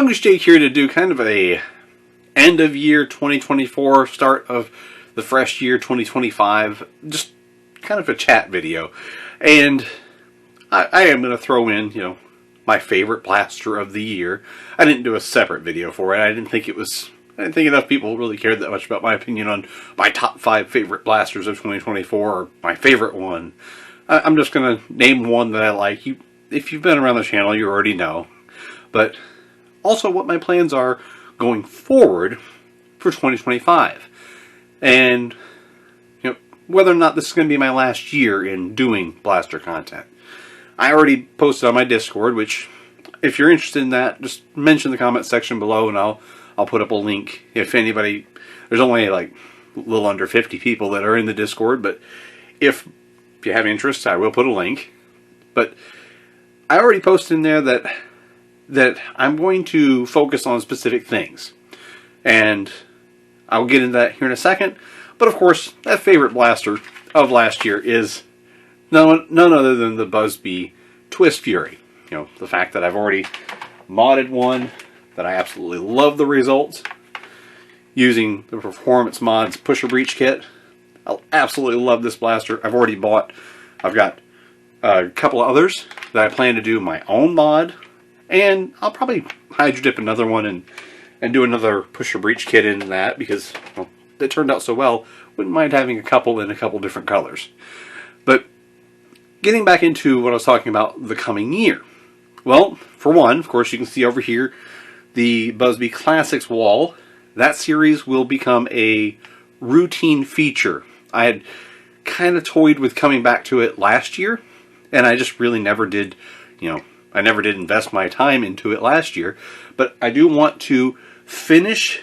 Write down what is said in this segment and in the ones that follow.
Mongoose Jake here to do kind of a end of year 2024, start of the fresh year 2025, just kind of a chat video. And I am going to throw in, my favorite blaster of the year. I didn't do a separate video for it. I didn't think enough people really cared that much about my opinion on my top 5 favorite blasters of 2024, or my favorite one. I'm just going to name one that I like. If you've been around the channel, you already know. But also what my plans are going forward for 2025. And whether or not this is going to be my last year in doing blaster content. I already posted on my Discord, which if you're interested in that, just mention in the comment section below and I'll put up a link. If anybody, there's only like a little under 50 people that are in the Discord, but if you have interest, I will put a link. But I already posted in there that I'm going to focus on specific things. And I'll get into that here in a second. But of course, that favorite blaster of last year is none other than the Buzby Twist Fury. The fact that I've already modded one, that I absolutely love the results, using the Performance Mods Pusher Breach Kit. I absolutely love this blaster. I've got a couple of others that I plan to do my own mod. And I'll probably Hydro Dip another one and do another Pusher Breach Kit in that because it turned out so well. Wouldn't mind having a couple in a couple different colors. But getting back into what I was talking about the coming year. Well, for one, of course, you can see over here the Buzby Classics wall. That series will become a routine feature. I had kind of toyed with coming back to it last year, and I just really never did, I never did invest my time into it last year, but I do want to finish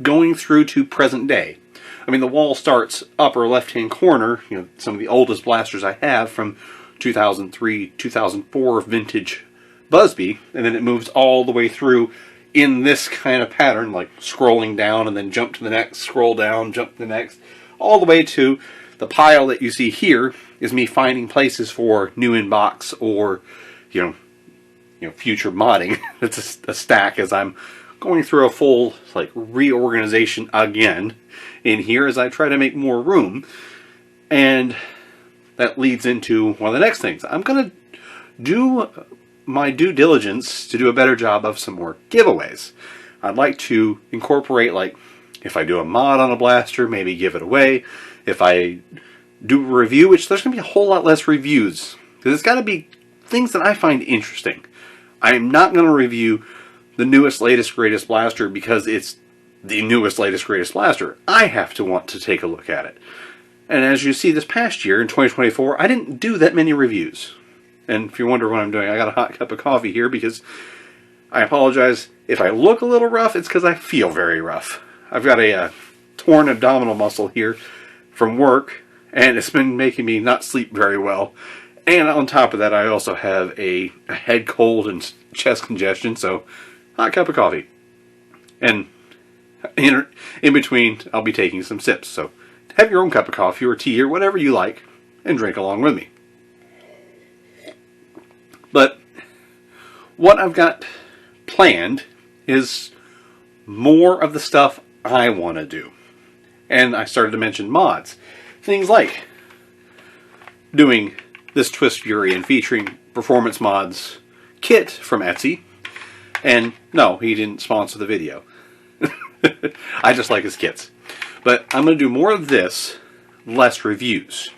going through to present day. I mean, the wall starts upper left-hand corner, some of the oldest blasters I have from 2003, 2004 vintage Buzby, and then it moves all the way through in this kind of pattern, like scrolling down and then jump to the next, scroll down, jump to the next, all the way to the pile that you see here is me finding places for new in-box or, future modding. It's a stack as I'm going through a full reorganization again in here as I try to make more room. And that leads into one of the next things. I'm going to do my due diligence to do a better job of some more giveaways. I'd like to incorporate, if I do a mod on a blaster, maybe give it away. If I do a review, which there's going to be a whole lot less reviews, because it's got to be things that I find interesting. I'm not going to review the newest, latest, greatest blaster because it's the newest, latest, greatest blaster. I have to want to take a look at it. And as you see this past year, in 2024, I didn't do that many reviews. And if you wonder what I'm doing, I got a hot cup of coffee here because I apologize if I look a little rough. It's because I feel very rough. I've got a torn abdominal muscle here from work, and it's been making me not sleep very well. And on top of that, I also have a head cold and chest congestion, so hot cup of coffee. And in between, I'll be taking some sips. So have your own cup of coffee or tea or whatever you like and drink along with me. But what I've got planned is more of the stuff I want to do. And I started to mention mods. Things like doing this Twist Fury and featuring Performance Mods kit from Etsy. And no, he didn't sponsor the video. I just like his kits. But I'm going to do more of this, less reviews.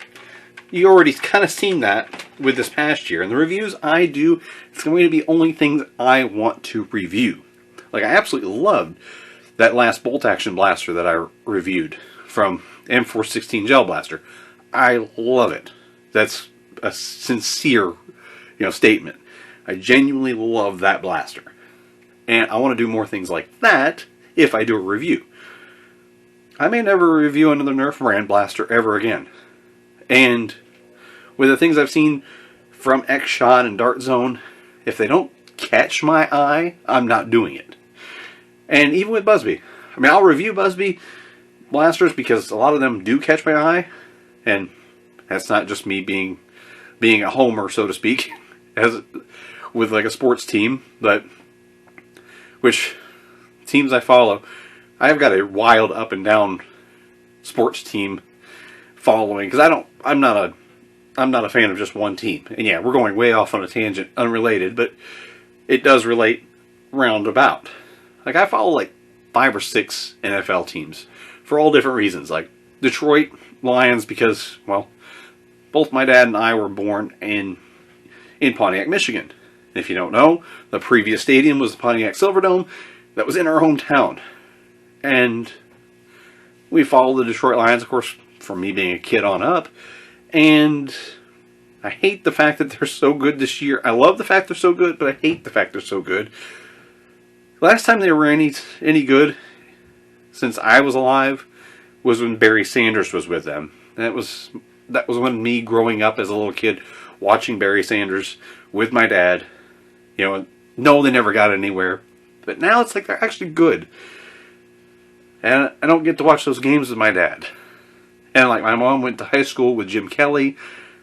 You already kind of seen that with this past year. And the reviews I do, it's going to be only things I want to review. I absolutely loved that last bolt action blaster that I reviewed from M416 Gel Blaster. I love it. That's a sincere, statement. I genuinely love that blaster. And I want to do more things like that if I do a review. I may never review another Nerf brand blaster ever again. And with the things I've seen from X-Shot and Dart Zone, if they don't catch my eye, I'm not doing it. And even with Buzby. I'll review Buzby blasters because a lot of them do catch my eye. And that's not just me being a homer, so to speak, as with a sports team. But which teams I follow, I've got a wild up and down sports team following, because I'm not a fan of just one team. And yeah, we're going way off on a tangent, unrelated, but it does relate roundabout. Like, I follow like 5 or 6 NFL teams for all different reasons. Like Detroit Lions, because, well, both my dad and I were born in Pontiac, Michigan. And if you don't know, the previous stadium was the Pontiac Silverdome that was in our hometown. And we follow the Detroit Lions, of course, from me being a kid on up. And I hate the fact that they're so good this year. I love the fact they're so good, but I hate the fact they're so good. Last time they were any good since I was alive was when Barry Sanders was with them. That was when me growing up as a little kid watching Barry Sanders with my dad. You know, no, they never got anywhere. But now it's like they're actually good. And I don't get to watch those games with my dad. And like, my mom went to high school with Jim Kelly.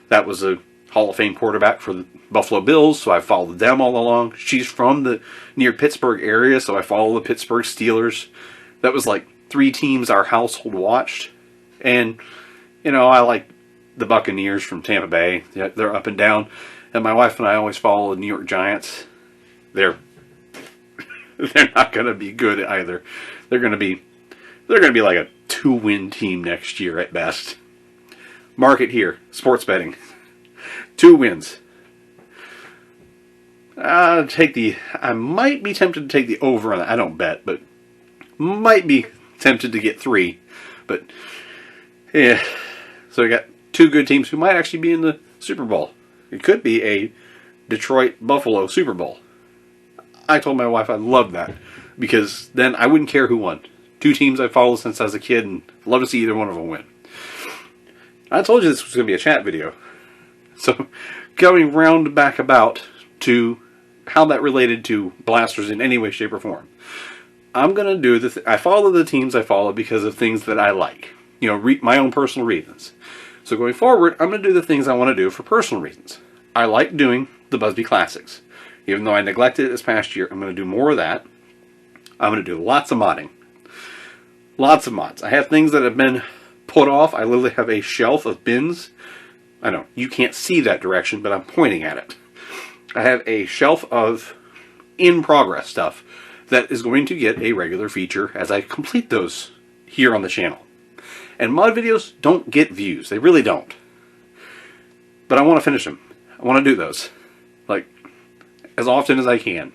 That was a Hall of Fame quarterback for the Buffalo Bills, so I followed them all along. She's from the near Pittsburgh area, so I follow the Pittsburgh Steelers. That was like 3 teams our household watched. And, you know, I like the Buccaneers from Tampa Bay. They're up and down. And my wife and I always follow the New York Giants. They're not going to be good either. They're going to be like a 2-win team next year at best. Mark it here. Sports betting. 2 wins. I might be tempted to take the over on that. I don't bet, but might be tempted to get 3. But yeah. So we got 2 good teams who might actually be in the Super Bowl. It could be a Detroit-Buffalo Super Bowl. I told my wife I'd love that, because then I wouldn't care who won. 2 teams I followed since I was a kid, and I'd love to see either one of them win. I told you this was going to be a chat video. So, going round back about to how that related to blasters in any way, shape, or form. I'm going to do I follow the teams I follow because of things that I like. You know, my own personal reasons. So going forward, I'm going to do the things I want to do for personal reasons. I like doing the Busby Classics. Even though I neglected it this past year, I'm going to do more of that. I'm going to do lots of modding. Lots of mods. I have things that have been put off. I literally have a shelf of bins. I know, you can't see that direction, but I'm pointing at it. I have a shelf of in-progress stuff that is going to get a regular feature as I complete those here on the channel. And mod videos don't get views. They really don't. But I want to finish them. I want to do those. Like, as often as I can.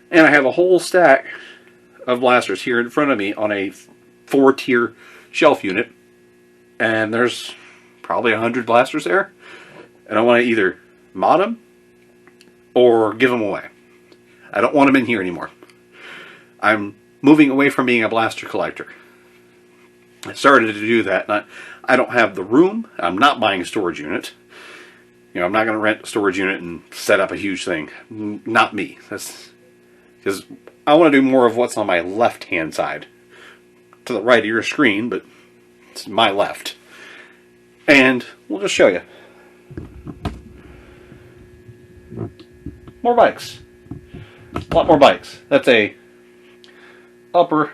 And I have a whole stack of blasters here in front of me on a 4-tier shelf unit. And there's probably 100 blasters there. And I want to either mod them or give them away. I don't want them in here anymore. I'm moving away from being a blaster collector. I started to do that. And I don't have the room. I'm not buying a storage unit. You know, I'm not going to rent a storage unit and set up a huge thing. Not me. That's because I want to do more of what's on my left-hand side. To the right of your screen, but it's my left. And we'll just show you. More bikes. A lot more bikes. That's a upper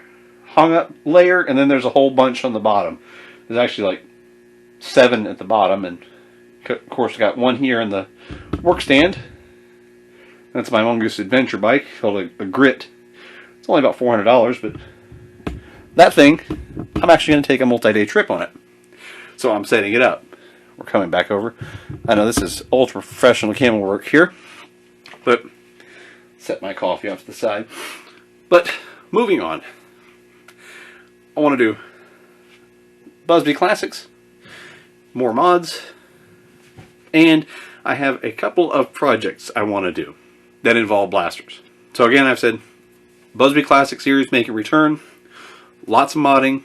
hung up layer, and then there's a whole bunch on the bottom. There's actually like 7 at the bottom, and of course I got one here in the work stand. That's my Mongoose Adventure bike called a Grit. It's only about $400, but that thing, I'm actually going to take a multi-day trip on it. So I'm setting it up. We're coming back over. I know this is ultra professional camera work here, but set my coffee off to the side. But moving on, I want to do Busby Classics, more mods, and I have a couple of projects I want to do that involve blasters. So again, I've said Busby Classic series make a return, lots of modding,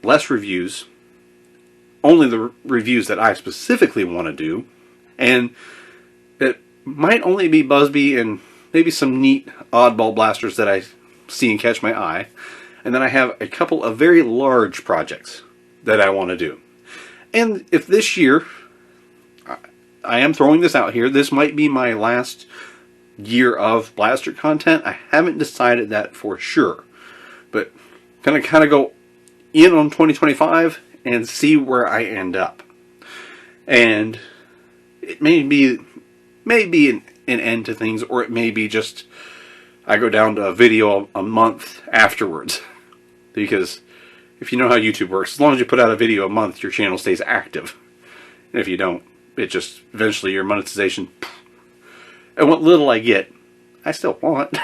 less reviews, only the reviews that I specifically want to do, and it might only be Busby and maybe some neat oddball blasters that I see and catch my eye. And then I have a couple of very large projects that I want to do. And if this year, I am throwing this out here, this might be my last year of Blaster content. I haven't decided that for sure, but gonna kind of go in on 2025 and see where I end up. And it may be an end to things, or it may be just I go down to a video a month afterwards. Because if you know how YouTube works, as long as you put out a video a month, your channel stays active. And if you don't, it just eventually your monetization. And what little I get, I still want.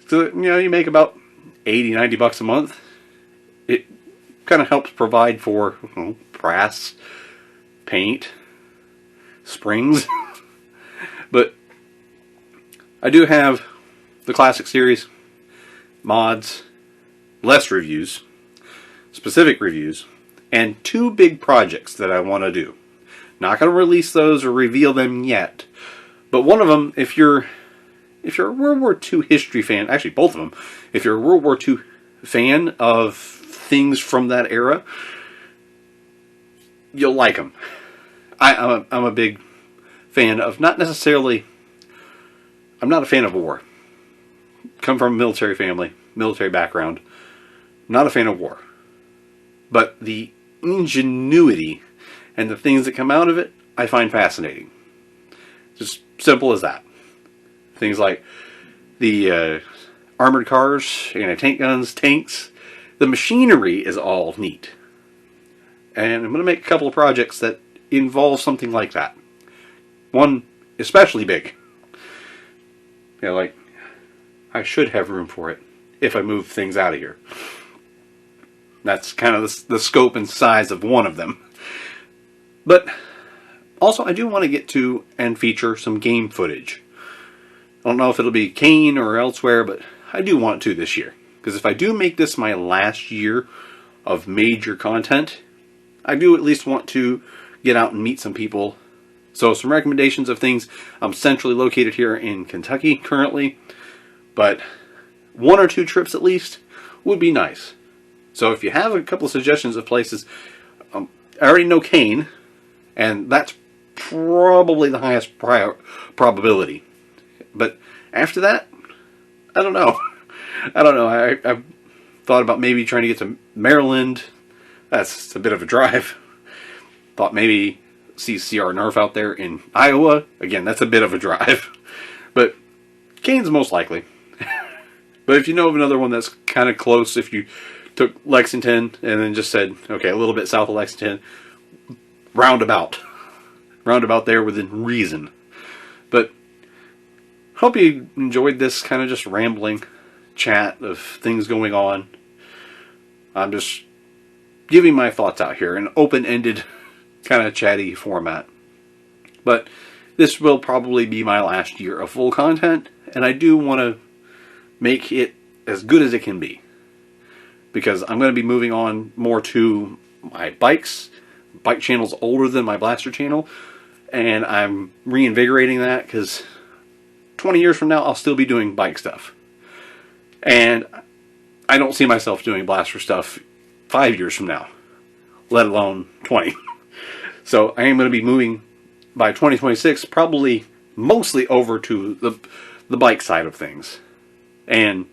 So, you know, you make about 80, 90 bucks a month. It kind of helps provide for, you know, brass, paint, springs. But I do have the classic series, mods, less reviews, specific reviews, and 2 big projects that I want to do. Not going to release those or reveal them yet, but one of them, if you're a World War II history fan, actually both of them, if you're a World War II fan of things from that era, you'll like them. I'm a big fan of, not necessarily, I'm not a fan of war. Come from a military family, military background. Not a fan of war. But the ingenuity and the things that come out of it, I find fascinating. Just simple as that. Things like the armored cars, anti-tank guns, tanks. The machinery is all neat. And I'm going to make a couple of projects that involve something like that. One especially big. You know, like, I should have room for it if I move things out of here. That's kind of the scope and size of one of them. But also, I do want to get to and feature some game footage. I don't know if it'll be Kane or elsewhere, but I do want to this year. Because if I do make this my last year of major content, I do at least want to get out and meet some people. So some recommendations of things. I'm centrally located here in Kentucky currently, but 1 or 2 trips at least would be nice. So if you have a couple of suggestions of places, I already know Kane, and that's probably the highest probability. But after that, I don't know. I don't know. I've thought about maybe trying to get to Maryland. That's a bit of a drive. Thought maybe see CR Nerf out there in Iowa. Again, that's a bit of a drive. But Kane's most likely. But if you know of another one that's kind of close, if you took Lexington and then just said, okay, a little bit south of Lexington, roundabout there within reason. But hope you enjoyed this kind of just rambling chat of things going on. I'm just giving my thoughts out here in an open-ended kind of chatty format. But this will probably be my last year of full content, and I do want to make it as good as it can be. Because I'm going to be moving on more to my bikes. Bike channel's older than my Blaster channel, and I'm reinvigorating that because 20 years from now I'll still be doing bike stuff. And I don't see myself doing Blaster stuff 5 years from now, let alone 20. So I am going to be moving by 2026 probably mostly over to the bike side of things. And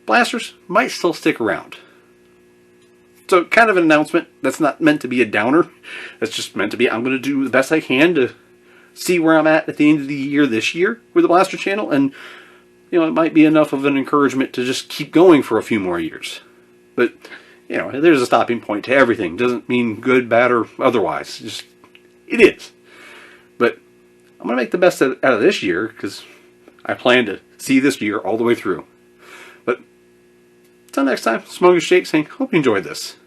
Blasters might still stick around. So kind of an announcement that's not meant to be a downer. That's just meant to be, I'm going to do the best I can to see where I'm at the end of the year this year with the Blaster channel. And, you know, it might be enough of an encouragement to just keep going for a few more years. But, you know, there's a stopping point to everything. Doesn't mean good, bad, or otherwise. Just, it is. But I'm going to make the best out of this year because I plan to see this year all the way through. But until next time, Smoking Shake saying, hope you enjoyed this.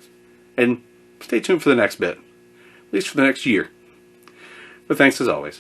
And stay tuned for the next bit. At least for the next year. But thanks as always.